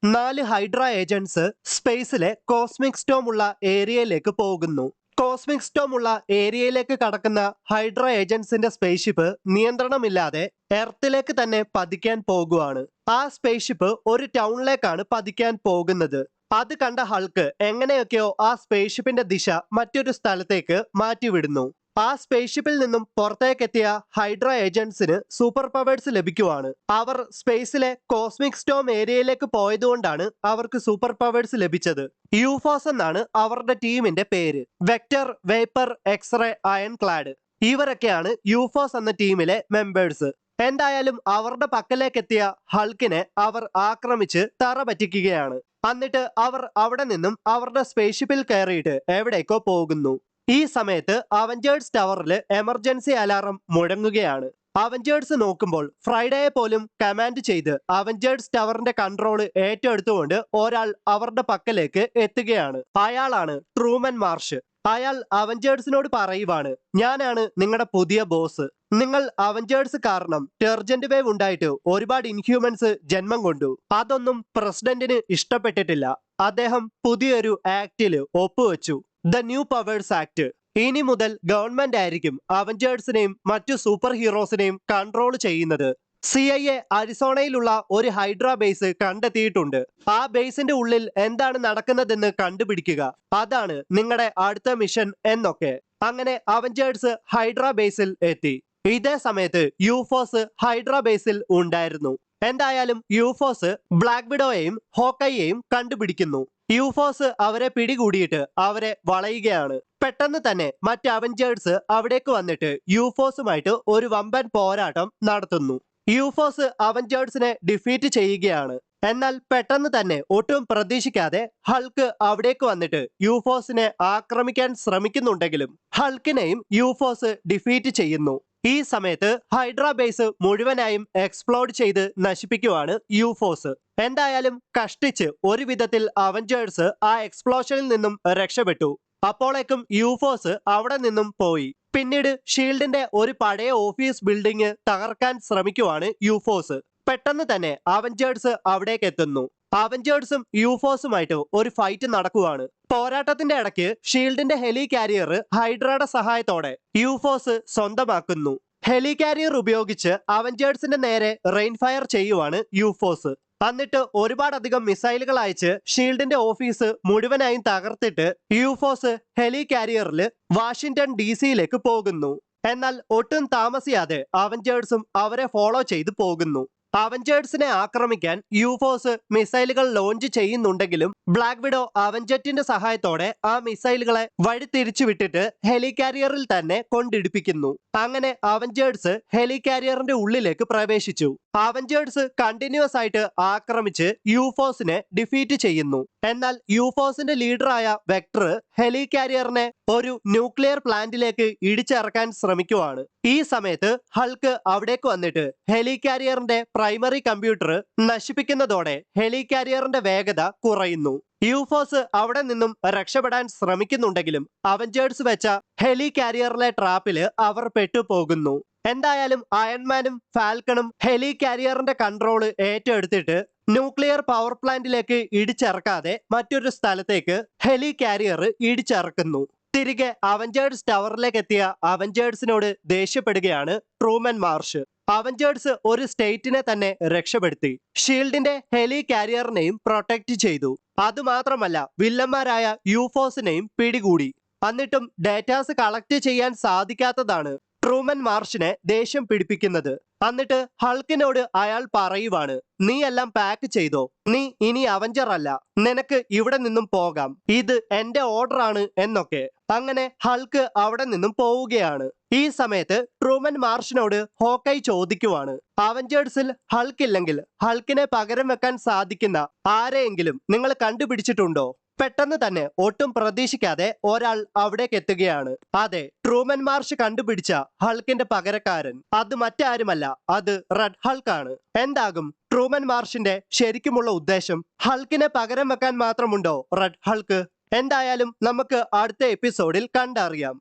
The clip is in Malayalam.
4 ഹൈഡ്ര ഏജന്റ്സ് സ്പേസിലെ കോസ്മിക് സ്റ്റോം ഉള്ള ഏരിയയിലേക്ക് പോകുന്നു. കോസ്മിക് സ്റ്റോം ഉള്ള ഏരിയയിലേക്ക് കടക്കുന്ന ഹൈഡ്ര ഏജന്റ്സിന്റെ സ്പേസ്ഷിപ്പ് നിയന്ത്രണമില്ലാതെ എർത്തിലേക്ക് തന്നെ പതിക്കാൻ പോകുവാണ്. ആ സ്പേസ്ഷിപ്പ് ഒരു ടൗണിലേക്കാണ് പതിക്കാൻ പോകുന്നത്. അത് കണ്ട ഹൾക്ക് എങ്ങനെയൊക്കെയോ ആ സ്പേസ്ഷിപ്പിന്റെ ദിശ മറ്റൊരു സ്ഥലത്തേക്ക് മാറ്റിവിടുന്നു. ആ സ്പേസ്ഷിപ്പിൽ നിന്നും പുറത്തേക്കെത്തിയ ഹൈഡ്ര ഏജന്റ്സിന് സൂപ്പർ പവേഴ്സ് ലഭിക്കുവാണ്. അവർ സ്പേസിലെ കോസ്മിക് സ്റ്റോം ഏരിയയിലേക്ക് പോയതുകൊണ്ടാണ് അവർക്ക് സൂപ്പർ പവേഴ്സ് ലഭിച്ചത്. യൂഫോസ് എന്നാണ് അവരുടെ ടീമിന്റെ പേര്. Vector, vapour, x ray, iron clad ഇവരൊക്കെയാണ് യൂഫോസ് എന്ന ടീമിലെ മെമ്പേഴ്സ്. എന്തായാലും അവരുടെ പക്കലേക്കെത്തിയ ഹൾക്കിനെ അവർ ആക്രമിച്ച് തറ പറ്റിക്കുകയാണ്. എന്നിട്ട് അവർ അവിടെ നിന്നും അവരുടെ സ്പേസ്ഷിപ്പിൽ കയറിയിട്ട് എവിടേക്കോ പോകുന്നു. ഈ സമയത്ത് അവഞ്ചേഴ്സ് ടവറിൽ എമർജൻസി അലാറം മുഴങ്ങുകയാണ്. അവഞ്ചേഴ്സ് നോക്കുമ്പോൾ ഫ്രൈഡേയെ പോലും കമാൻഡ് ചെയ്ത് അവഞ്ചേഴ്സ് ടവറിന്റെ കൺട്രോൾ ഏറ്റെടുത്തുകൊണ്ട് ഒരാൾ അവരുടെ പക്കലേക്ക് എത്തുകയാണ്. അയാളാണ് ട്രൂമൻ മാർഷ്. അയാൾ അവഞ്ചേഴ്സിനോട് പറയുവാണ്, ഞാനാണ് നിങ്ങളുടെ പുതിയ ബോസ്. നിങ്ങൾ അവഞ്ചേഴ്സ് കാരണം ടെർജന്റ് വേവ് ഉണ്ടായിട്ട് ഒരുപാട് ഇൻഹ്യൂമൻസ് ജന്മം കൊണ്ടു. അതൊന്നും പ്രസിഡന്റിന് ഇഷ്ടപ്പെട്ടിട്ടില്ല. അദ്ദേഹം പുതിയൊരു ആക്ടില് ഒപ്പുവെച്ചു, ദ ന്യൂ പവേഴ്സ് ആക്ട്. ഇനി മുതൽ ഗവൺമെന്റ് ആയിരിക്കും അവഞ്ചേഴ്സിനെയും മറ്റു സൂപ്പർ ഹീറോസിനെയും കൺട്രോൾ ചെയ്യുന്നത്. CIA അരിസോണയിലുള്ള ഒരു ഹൈഡ്ര ബേസ് കണ്ടെത്തിയിട്ടുണ്ട്. ആ ബേസിന്റെ ഉള്ളിൽ എന്താണ് നടക്കുന്നതെന്ന് കണ്ടുപിടിക്കുക. അതാണ് നിങ്ങളുടെ അടുത്ത മിഷൻ എന്നൊക്കെ. അങ്ങനെ അവഞ്ചേഴ്സ് ഹൈഡ്ര ബേസിൽ എത്തി. ഇതേ സമയത്ത് യൂഫോസ് ഹൈഡ്ര ബേസിൽ ഉണ്ടായിരുന്നു. എന്തായാലും യൂഫോസ് ബ്ലാക്ക് വിഡോയെയും ഹോക്കൈയെയും കണ്ടുപിടിക്കുന്നു. യൂഫോസ് അവരെ പിടികൂടിയിട്ട് അവരെ വളയുകയാണ്. പെട്ടെന്ന് തന്നെ മറ്റ് അവഞ്ചേഴ്സ് അവിടേക്ക് വന്നിട്ട് യൂഫോസുമായിട്ട് ഒരു വമ്പൻ പോരാട്ടം നടത്തുന്നു. യൂഫോസ് അവഞ്ചേഴ്സിനെ ഡിഫീറ്റ് ചെയ്യുകയാണ്. എന്നാൽ പെട്ടെന്ന് തന്നെ ഒട്ടും പ്രതീക്ഷിക്കാതെ ഹൾക്ക് അവിടേക്ക് വന്നിട്ട് യൂഫോസിനെ ആക്രമിക്കാൻ ശ്രമിക്കുന്നുണ്ടെങ്കിലും ഹൾക്കിനെയും യൂഫോസ് ഡിഫീറ്റ് ചെയ്യുന്നു. ഈ സമയത്ത് ഹൈഡ്ര ബേസ് മുഴുവനായും എക്സ്പ്ലോഡ് ചെയ്ത് നശിപ്പിക്കുവാണ് യൂഫോസ്. എന്തായാലും കഷ്ടിച്ച് ഒരു വിധത്തിൽ അവഞ്ചേഴ്സ് ആ എക്സ്പ്ലോഷനിൽ നിന്നും രക്ഷപ്പെട്ടു. അപ്പോഴേക്കും യൂഫോസ് അവിടെ നിന്നും പോയി. പിന്നീട് ഷീൽഡിന്റെ ഒരു പഴയ ഓഫീസ് ബിൽഡിംഗ് തകർക്കാൻ ശ്രമിക്കുവാണ് യൂഫോസ്. പെട്ടെന്ന് തന്നെ അവഞ്ചേഴ്സ് അവിടേക്ക് എത്തുന്നു. അവഞ്ചേഴ്സും യൂഫോസുമായിട്ട് ഒരു ഫൈറ്റ് നടക്കുവാണ്. പോരാട്ടത്തിന്റെ ഇടയ്ക്ക് ഷീൽഡിന്റെ ഹെലി കാരിയർ ഹൈഡ്രയുടെ സഹായത്തോടെ യൂഫോസ് സ്വന്തമാക്കുന്നു. ഹെലി കാരിയർ ഉപയോഗിച്ച് അവഞ്ചേഴ്സിന്റെ നേരെ റെയിൻ ഫയർ ചെയ്യുവാണ് യൂഫോസ്. എന്നിട്ട് ഒരുപാടധികം മിസൈലുകൾ അയച്ച് ഷീൽഡിന്റെ ഓഫീസ് മുഴുവനായും തകർത്തിട്ട് യൂഫോസ് ഹെലി കാരിയറിൽ വാഷിംഗ്ടൺ DC പോകുന്നു. എന്നാൽ ഒട്ടും താമസിയാതെ അവഞ്ചേഴ്സും അവരെ ഫോളോ ചെയ്ത് പോകുന്നു. അവഞ്ചേഴ്സിനെ ആക്രമിക്കാൻ യൂഫോസ് മിസൈലുകൾ ലോഞ്ച് ചെയ്യുന്നുണ്ടെങ്കിലും ബ്ലാക്ക് വിഡോ അവഞ്ചറ്റിന്റെ സഹായത്തോടെ ആ മിസൈലുകളെ വഴിതിരിച്ചു വിട്ടിട്ട് ഹെലികാരിയറിൽ തന്നെ കൊണ്ടിടിപ്പിക്കുന്നു. അങ്ങനെ അവഞ്ചേഴ്സ് ഹെലികാരിയറിന്റെ ഉള്ളിലേക്ക് പ്രവേശിച്ചു. അവഞ്ചേഴ്സ് കണ്ടിന്യൂസ് ആയിട്ട് ആക്രമിച്ച് യൂഫോസിനെ ഡിഫീറ്റ് ചെയ്യുന്നു. എന്നാൽ യൂഫോസിന്റെ ലീഡറായ വെക്ടർ ഹെലികാരിയറിനെ ഒരു ന്യൂക്ലിയർ പ്ലാന്റിലേക്ക് ഇടിച്ചിറക്കാൻ ശ്രമിക്കുവാണ്. ഈ സമയത്ത് ഹൾക്ക് അവിടേക്ക് വന്നിട്ട് ഹെലികാരിയറിന്റെ പ്രൈമറി കമ്പ്യൂട്ടർ നശിപ്പിക്കുന്നതോടെ ഹെലികാരിയറിന്റെ വേഗത കുറയുന്നു. യൂഫോസ് അവിടെ നിന്നും രക്ഷപ്പെടാൻ ശ്രമിക്കുന്നുണ്ടെങ്കിലും അവഞ്ചേഴ്സ് വെച്ച ഹെലികാരിയറിലെ ട്രാപ്പില് അവർ പെട്ടുപോകുന്നു. എന്തായാലും അയൺമാനും ഫാൽക്കണും ഹെലികാരിയറിന്റെ കൺട്രോള് ഏറ്റെടുത്തിട്ട് ന്യൂക്ലിയർ പവർ പ്ലാന്റിലേക്ക് ഇടിച്ചിറക്കാതെ മറ്റൊരു സ്ഥലത്തേക്ക് ഹെലികാരിയർ ഇടിച്ചിറക്കുന്നു. തിരികെ അവഞ്ചേഴ്സ് ടവറിലേക്ക് എത്തിയ അവഞ്ചേഴ്സിനോട് ദേഷ്യപ്പെടുകയാണ് ട്രൂമൻ മാർഷ്. അവഞ്ചേഴ്സ് ഒരു സ്റ്റേറ്റിനെ തന്നെ രക്ഷപ്പെടുത്തി. ഷീൽഡിന്റെ ഹെലി കാരിയറിനെയും പ്രൊട്ടക്ട് ചെയ്തു. അതുമാത്രമല്ല വില്ലന്മാരായ യൂഫോസിനെയും പിടികൂടി. എന്നിട്ടും ഡേറ്റാസ് കളക്ട് ചെയ്യാൻ സാധിക്കാത്തതാണ് ട്രൂമൻ മാർഷിനെ ദേഷ്യം പിടിപ്പിക്കുന്നത്. എന്നിട്ട് ഹൾക്കിനോട് അയാൾ പറയുവാണ്, നീ എല്ലാം പാക്ക് ചെയ്തോ, നീ ഇനി അവഞ്ചർ അല്ല, നിനക്ക് ഇവിടെ നിന്നും പോകാം, ഇത് എന്റെ ഓർഡർ ആണ് എന്നൊക്കെ. അങ്ങനെ ഹൾക്ക് അവിടെ നിന്നും പോവുകയാണ്. ഈ സമയത്ത് ട്രൂമൻ മാർഷിനോട് ഹോക്കൈ ചോദിക്കുവാണ്, അവഞ്ചേഴ്സിൽ ഹൾക്ക് ഇല്ലെങ്കിൽ ഹൾക്കിനെ പകരം വെക്കാൻ സാധിക്കുന്ന ആരെയെങ്കിലും നിങ്ങൾ കണ്ടുപിടിച്ചിട്ടുണ്ടോ? പെട്ടെന്ന് തന്നെ ഒട്ടും പ്രതീക്ഷിക്കാതെ ഒരാൾ അവിടേക്ക് എത്തുകയാണ്. അതെ, ട്രൂമൻ മാർഷ് കണ്ടുപിടിച്ച ഹൾക്കിന്റെ പകരക്കാരൻ. അത് മറ്റാരുമല്ല, അത് റെഡ് ഹൾക്കാണ്. എന്താകും ട്രൂമൻ മാർഷിന്റെ ശരിക്കുമുള്ള ഉദ്ദേശം? ഹൾക്കിനെ പകരം വെക്കാൻ മാത്രമുണ്ടോ റെഡ് ഹൾക്ക്? എന്തായാലും നമുക്ക് അടുത്ത എപ്പിസോഡിൽ കണ്ടറിയാം.